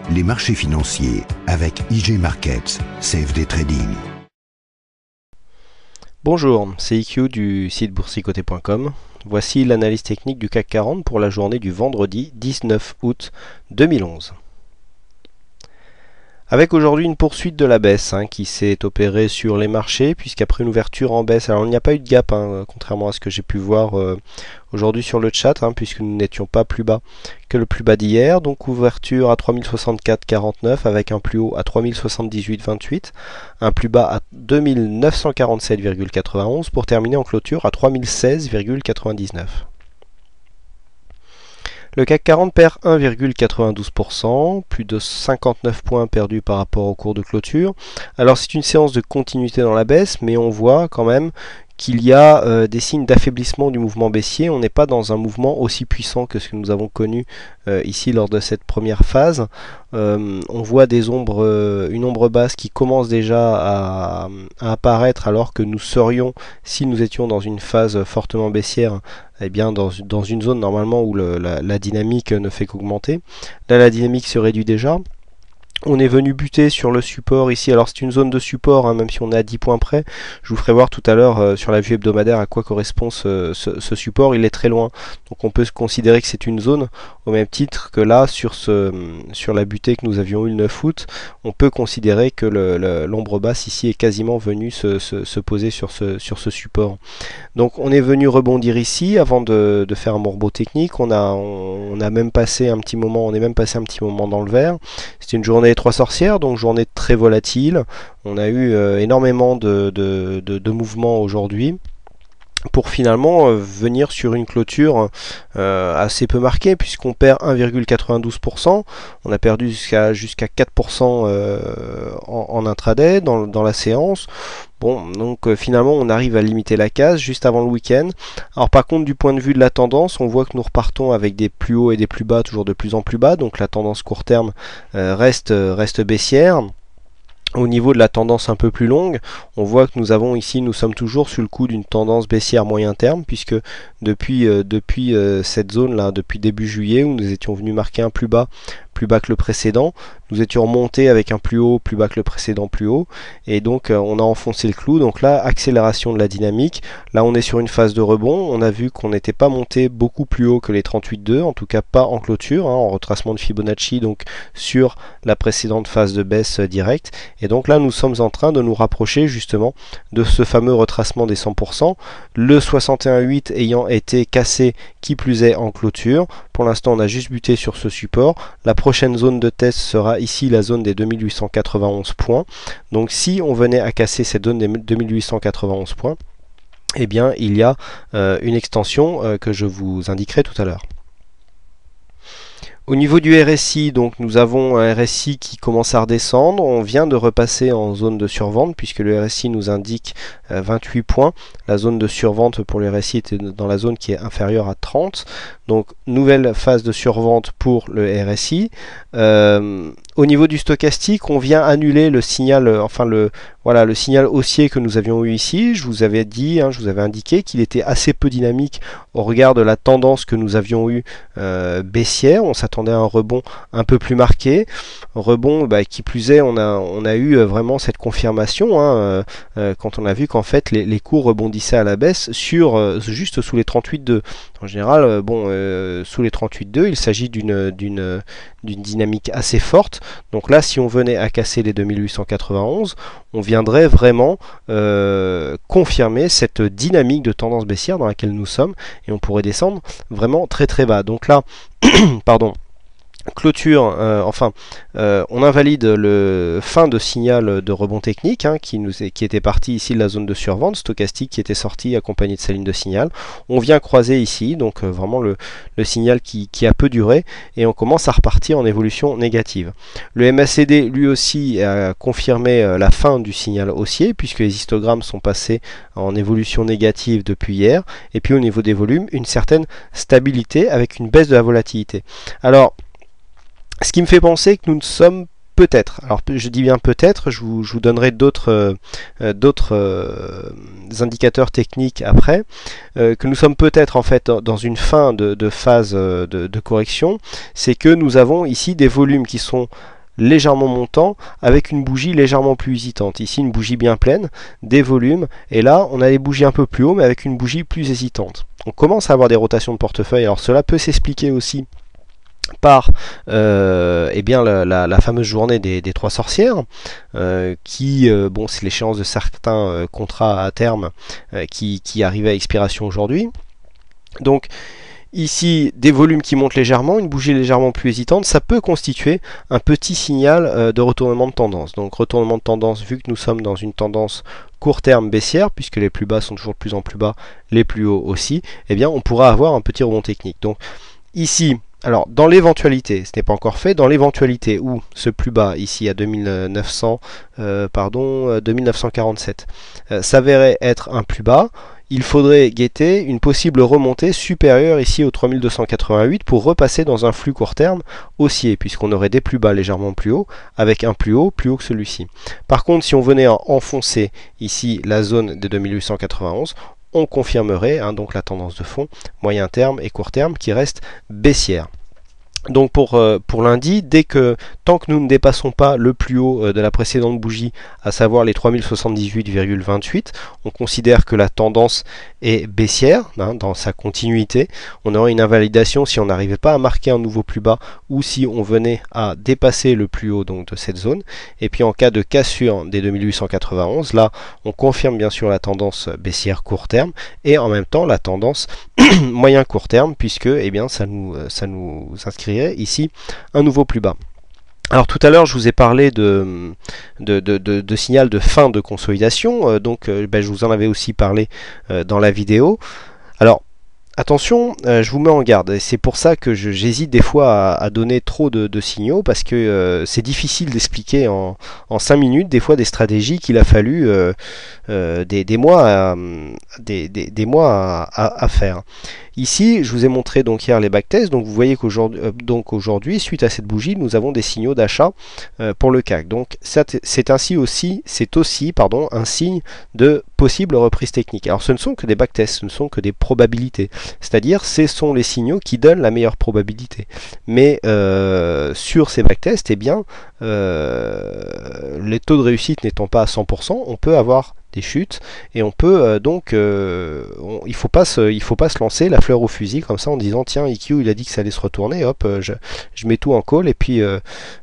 les marchés financiers avec IG Markets, CFD Trading. Bonjour, c'est IQ du site boursicoté.com. Voici l'analyse technique du CAC 40 pour la journée du vendredi 19 août 2011. Avec aujourd'hui une poursuite de la baisse qui s'est opérée sur les marchés, puisqu'après une ouverture en baisse, alors il n'y a pas eu de gap, contrairement à ce que j'ai pu voir aujourd'hui sur le chat, puisque nous n'étions pas plus bas que le plus bas d'hier. Donc ouverture à 3064,49 avec un plus haut à 3078,28, un plus bas à 2947,91 pour terminer en clôture à 3016,99. Le CAC 40 perd 1,92%, plus de 59 points perdus par rapport au cours de clôture. Alors c'est une séance de continuité dans la baisse, mais on voit quand même qu'il y a des signes d'affaiblissement du mouvement baissier. On n'est pas dans un mouvement aussi puissant que ce que nous avons connu ici lors de cette première phase. On voit des ombres, une ombre basse qui commence déjà à apparaître, alors que nous serions, si nous étions dans une phase fortement baissière, eh bien dans une zone normalement où la dynamique ne fait qu'augmenter. Là, la dynamique se réduit déjà. On est venu buter sur le support ici. Alors c'est une zone de support, même si on est à 10 points près. Je vous ferai voir tout à l'heure sur la vue hebdomadaire à quoi correspond ce support. Il est très loin, donc on peut se considérer que c'est une zone, au même titre que là sur la butée que nous avions eu le 9 août. On peut considérer que l'ombre basse ici est quasiment venue se poser sur ce support. Donc on est venu rebondir ici avant de faire un morbeau technique. On a même passé un petit moment, dans le vert. C'était une journée des trois sorcières, donc journée très volatile. On a eu énormément de mouvements aujourd'hui, pour finalement venir sur une clôture assez peu marquée, puisqu'on perd 1,92%. On a perdu jusqu'à 4% en intraday dans la séance. Bon, donc finalement on arrive à limiter la casse juste avant le week-end. Alors par contre, du point de vue de la tendance, on voit que nous repartons avec des plus hauts et des plus bas, toujours de plus en plus bas. Donc la tendance court terme reste baissière. Au niveau de la tendance un peu plus longue, on voit que nous sommes toujours sous le coup d'une tendance baissière moyen terme, puisque depuis cette zone là, depuis début juillet, où nous étions venus marquer un plus bas que le précédent, nous étions remontés avec un plus haut, plus bas que le précédent, plus haut, et donc on a enfoncé le clou. Donc là, accélération de la dynamique. Là on est sur une phase de rebond. On a vu qu'on n'était pas monté beaucoup plus haut que les 38,2, en tout cas pas en clôture, en retracement de Fibonacci, donc sur la précédente phase de baisse directe. Et donc là nous sommes en train de nous rapprocher justement de ce fameux retracement des 100%, le 61,8 ayant été cassé qui plus est en clôture. Pour l'instant on a juste buté sur ce support. La prochaine zone de test sera ici la zone des 2891 points. Donc si on venait à casser cette zone des 2891 points, eh bien il y a une extension que je vous indiquerai tout à l'heure. Au niveau du RSI, donc nous avons un RSI qui commence à redescendre. On vient de repasser en zone de survente, puisque le RSI nous indique 28 points. La zone de survente pour le RSI était dans la zone qui est inférieure à 30. Donc nouvelle phase de survente pour le RSI. Au niveau du stochastique, on vient annuler le signal, le signal haussier que nous avions eu ici. Je vous avais dit, je vous avais indiqué qu'il était assez peu dynamique au regard de la tendance que nous avions eu baissière. On s'attendait à un rebond un peu plus marqué. Rebond qui plus est, on a eu vraiment cette confirmation quand on a vu qu'en fait les cours rebondissaient à la baisse juste sous les 38,2. En général, sous les 38,2, il s'agit d'une dynamique assez forte. Donc là, si on venait à casser les 2891, on viendrait vraiment confirmer cette dynamique de tendance baissière dans laquelle nous sommes, et on pourrait descendre vraiment très très bas. Donc là, pardon, clôture, on invalide le fin de signal de rebond technique qui était parti ici de la zone de survente stochastique, qui était sorti accompagné de sa ligne de signal. On vient croiser ici, donc vraiment le signal qui a peu duré, et on commence à repartir en évolution négative. Le MACD lui aussi a confirmé la fin du signal haussier, puisque les histogrammes sont passés en évolution négative depuis hier, et puis au niveau des volumes, une certaine stabilité avec une baisse de la volatilité. Alors ce qui me fait penser que nous ne sommes peut-être, alors je dis bien peut-être, je vous donnerai d'autres indicateurs techniques après, que nous sommes peut-être en fait dans une fin de phase de correction. C'est que nous avons ici des volumes qui sont légèrement montant avec une bougie légèrement plus hésitante. Ici une bougie bien pleine, des volumes, et là on a les bougies un peu plus haut mais avec une bougie plus hésitante. On commence à avoir des rotations de portefeuille. Alors cela peut s'expliquer aussi par eh bien la fameuse journée des trois sorcières qui, bon, c'est l'échéance de certains contrats à terme qui arrivait à expiration aujourd'hui. Donc ici, des volumes qui montent légèrement, une bougie légèrement plus hésitante, ça peut constituer un petit signal de retournement de tendance. Donc retournement de tendance, vu que nous sommes dans une tendance court terme baissière, puisque les plus bas sont toujours de plus en plus bas, les plus hauts aussi, eh bien on pourra avoir un petit rebond technique. Donc ici, alors dans l'éventualité, ce n'est pas encore fait, dans l'éventualité où ce plus bas ici à 2947 s'avérait être un plus bas, il faudrait guetter une possible remontée supérieure ici au 3288 pour repasser dans un flux court terme haussier, puisqu'on aurait des plus bas légèrement plus hauts avec un plus haut que celui-ci. Par contre, si on venait à enfoncer ici la zone de 2891, on confirmerait donc la tendance de fond moyen terme et court terme qui reste baissière. Donc pour lundi, tant que nous ne dépassons pas le plus haut de la précédente bougie, à savoir les 3078,28, on considère que la tendance est baissière dans sa continuité. On aurait une invalidation si on n'arrivait pas à marquer un nouveau plus bas ou si on venait à dépasser le plus haut donc de cette zone. Et puis en cas de cassure des 2891, là on confirme bien sûr la tendance baissière court terme et en même temps la tendance moyen court terme, puisque eh bien, ça nous inscrirait ici un nouveau plus bas. Alors tout à l'heure je vous ai parlé de signal de fin de consolidation, donc je vous en avais aussi parlé dans la vidéo. Alors attention, je vous mets en garde, c'est pour ça que j'hésite des fois à donner trop de signaux, parce que c'est difficile d'expliquer en 5 minutes des fois des stratégies qu'il a fallu des mois à faire. Ici, je vous ai montré donc hier les backtests, donc vous voyez qu'aujourd'hui, suite à cette bougie, nous avons des signaux d'achat pour le CAC. Donc c'est aussi un signe de possible reprise technique. Alors ce ne sont que des backtests, ce ne sont que des probabilités. C'est-à-dire, ce sont les signaux qui donnent la meilleure probabilité. Mais sur ces backtests, eh bien, les taux de réussite n'étant pas à 100%, on peut avoir des chutes et on peut il faut pas se lancer la fleur au fusil comme ça en disant tiens IQ il a dit que ça allait se retourner, hop je mets tout en call et puis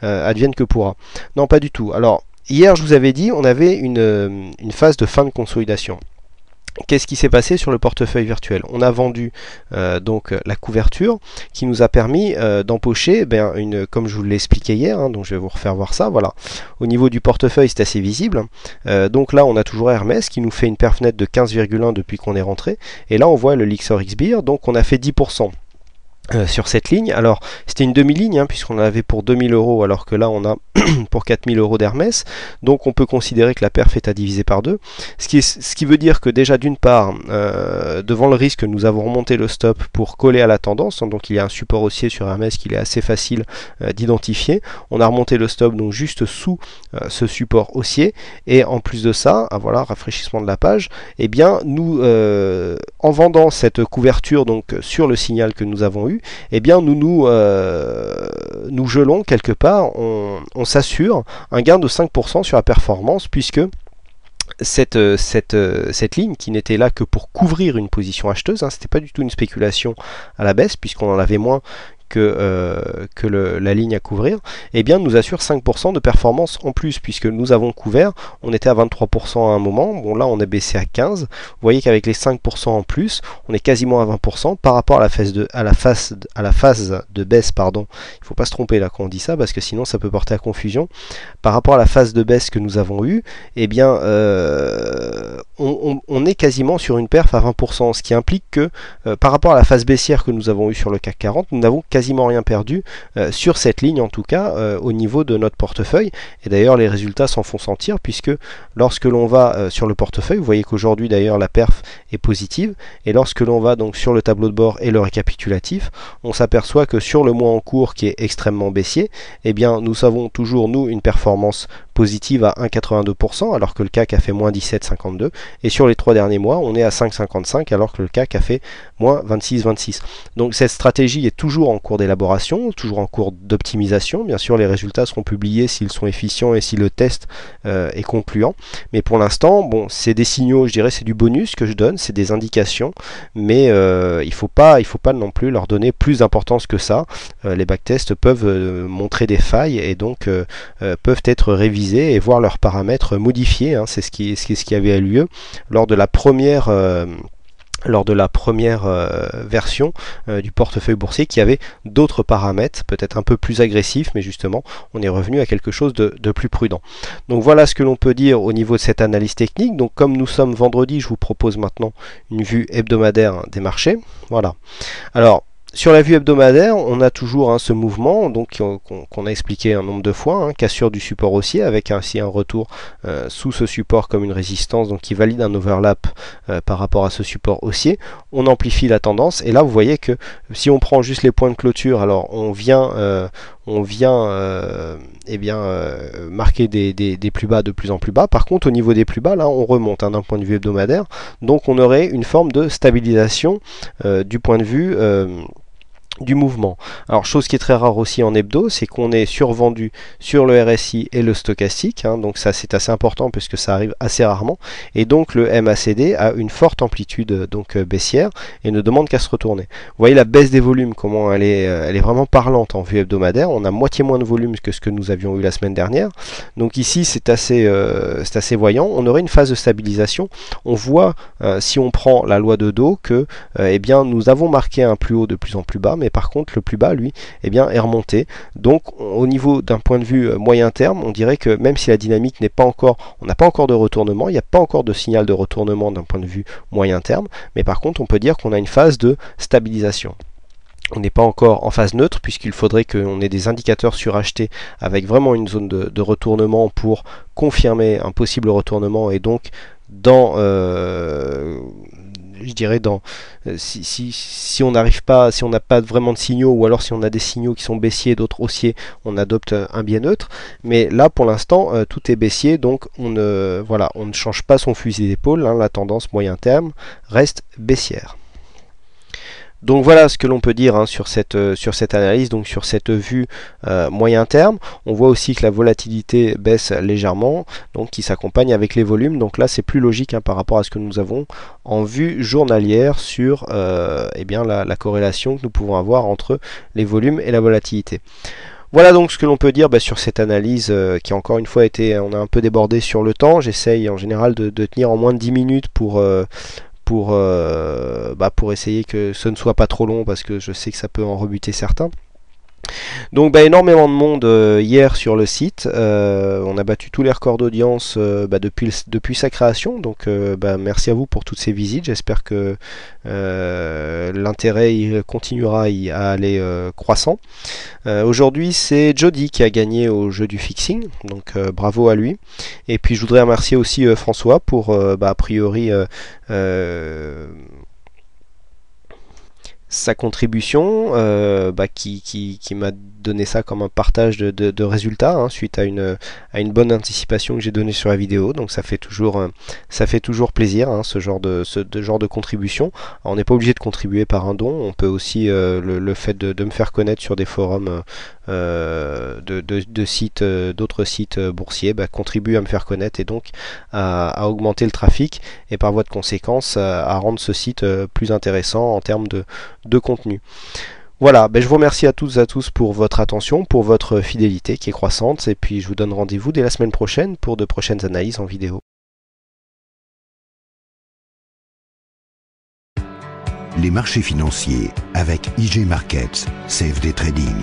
advienne que pourra. Non, pas du tout. Alors hier je vous avais dit on avait une phase de fin de consolidation. Qu'est-ce qui s'est passé sur le portefeuille virtuel? On a vendu donc la couverture qui nous a permis d'empocher comme je vous l'ai expliqué hier, donc je vais vous refaire voir ça. Voilà, au niveau du portefeuille c'est assez visible. Donc là on a toujours Hermès qui nous fait une perf nette de 15,1 depuis qu'on est rentré, et là on voit le Lixor XBIR, donc on a fait 10% sur cette ligne. Alors c'était une demi-ligne puisqu'on en avait pour 2000 euros alors que là on a pour 4000 euros d'Hermès, donc on peut considérer que la perf est à diviser par 2, ce qui veut dire que déjà d'une part devant le risque nous avons remonté le stop pour coller à la tendance, donc il y a un support haussier sur Hermès qu'il est assez facile d'identifier. On a remonté le stop donc juste sous ce support haussier, et en plus de ça, voilà, rafraîchissement de la page, et bien nous en vendant cette couverture donc sur le signal que nous avons eu, eh bien nous gelons quelque part, on s'assure un gain de 5% sur la performance, puisque cette ligne qui n'était là que pour couvrir une position acheteuse, c'était pas du tout une spéculation à la baisse puisqu'on en avait moins que la ligne à couvrir, eh bien nous assure 5% de performance en plus, puisque nous avons couvert, on était à 23% à un moment, bon là on est baissé à 15%, vous voyez qu'avec les 5% en plus, on est quasiment à 20% par rapport à la phase de baisse, pardon, il ne faut pas se tromper là quand on dit ça, parce que sinon ça peut porter à confusion, par rapport à la phase de baisse que nous avons eue, eh bien on est quasiment sur une perf à 20%, ce qui implique que par rapport à la phase baissière que nous avons eue sur le CAC 40, nous n'avons quasiment rien perdu sur cette ligne, en tout cas au niveau de notre portefeuille. Et d'ailleurs les résultats s'en font sentir, puisque lorsque l'on va sur le portefeuille, vous voyez qu'aujourd'hui d'ailleurs la perf est positive, et lorsque l'on va donc sur le tableau de bord et le récapitulatif, on s'aperçoit que sur le mois en cours qui est extrêmement baissier, eh bien nous avons toujours nous une performance positive à 1,82% alors que le CAC a fait moins 17,52 et sur les 3 derniers mois on est à 5,55 alors que le CAC a fait moins 26,26. Donc cette stratégie est toujours en cours d'élaboration, toujours en cours d'optimisation. Bien sûr les résultats seront publiés s'ils sont efficients et si le test est concluant, mais pour l'instant bon, c'est des signaux, je dirais c'est du bonus que je donne, c'est des indications, mais il faut pas non plus leur donner plus d'importance que ça. Les backtests peuvent montrer des failles et donc peuvent être révisés et voir leurs paramètres modifiés, hein. C'est ce qui avait eu lieu lors de la première version du portefeuille boursier qui avait d'autres paramètres, peut-être un peu plus agressifs, mais justement on est revenu à quelque chose de plus prudent. Donc voilà ce que l'on peut dire au niveau de cette analyse technique. Donc comme nous sommes vendredi, je vous propose maintenant une vue hebdomadaire des marchés. Voilà. Alors sur la vue hebdomadaire, on a toujours ce mouvement donc qu'on a expliqué un nombre de fois, cassure du support haussier avec ainsi un retour sous ce support comme une résistance, donc qui valide un overlap par rapport à ce support haussier. On amplifie la tendance et là vous voyez que si on prend juste les points de clôture, alors on vient marquer des plus bas de plus en plus bas. Par contre au niveau des plus bas, là on remonte d'un point de vue hebdomadaire, donc on aurait une forme de stabilisation du point de vue du mouvement. Alors chose qui est très rare aussi en hebdo, c'est qu'on est survendu sur le RSI et le stochastique, donc ça c'est assez important puisque ça arrive assez rarement, et donc le MACD a une forte amplitude baissière et ne demande qu'à se retourner. Vous voyez la baisse des volumes, comment elle est vraiment parlante en vue hebdomadaire. On a moitié moins de volume que ce que nous avions eu la semaine dernière, donc ici c'est assez voyant. On aurait une phase de stabilisation. On voit si on prend la loi de Dow que nous avons marqué un plus haut de plus en plus bas, mais par contre le plus bas lui est remonté. Donc au niveau d'un point de vue moyen terme, on dirait que même si la dynamique n'est pas encore, on n'a pas encore de retournement, il n'y a pas encore de signal de retournement d'un point de vue moyen terme, mais par contre on peut dire qu'on a une phase de stabilisation. On n'est pas encore en phase neutre puisqu'il faudrait qu'on ait des indicateurs surachetés avec vraiment une zone de retournement pour confirmer un possible retournement, et donc si on n'arrive pas, si on n'a pas vraiment de signaux, ou alors si on a des signaux qui sont baissiers, d'autres haussiers, on adopte un biais neutre. Mais là pour l'instant tout est baissier, donc on ne change pas son fusil d'épaule, la tendance moyen terme reste baissière. Donc voilà ce que l'on peut dire sur cette analyse, donc sur cette vue moyen terme. On voit aussi que la volatilité baisse légèrement, donc qui s'accompagne avec les volumes. Donc là c'est plus logique par rapport à ce que nous avons en vue journalière sur la corrélation que nous pouvons avoir entre les volumes et la volatilité. Voilà donc ce que l'on peut dire sur cette analyse qui encore une fois on a un peu débordé sur le temps. J'essaye en général de tenir en moins de 10 minutes pour essayer que ce ne soit pas trop long, parce que je sais que ça peut en rebuter certains. Donc énormément de monde hier sur le site, on a battu tous les records d'audience depuis sa création, donc merci à vous pour toutes ces visites. J'espère que l'intérêt continuera à aller croissant. Aujourd'hui c'est Jody qui a gagné au jeu du fixing, donc bravo à lui. Et puis je voudrais remercier aussi François pour a priori sa contribution qui m'a donné ça comme un partage de résultats suite à une bonne anticipation que j'ai donnée sur la vidéo. Donc ça fait toujours plaisir ce genre de contribution. Alors, on n'est pas obligé de contribuer par un don, on peut aussi le fait de me faire connaître sur des forums d'autres sites boursiers contribue à me faire connaître et donc à augmenter le trafic et par voie de conséquence à rendre ce site plus intéressant en termes de contenu. Voilà, je vous remercie à toutes et à tous pour votre attention, pour votre fidélité qui est croissante, et puis je vous donne rendez-vous dès la semaine prochaine pour de prochaines analyses en vidéo. Les marchés financiers avec IG Markets, CFD Trading.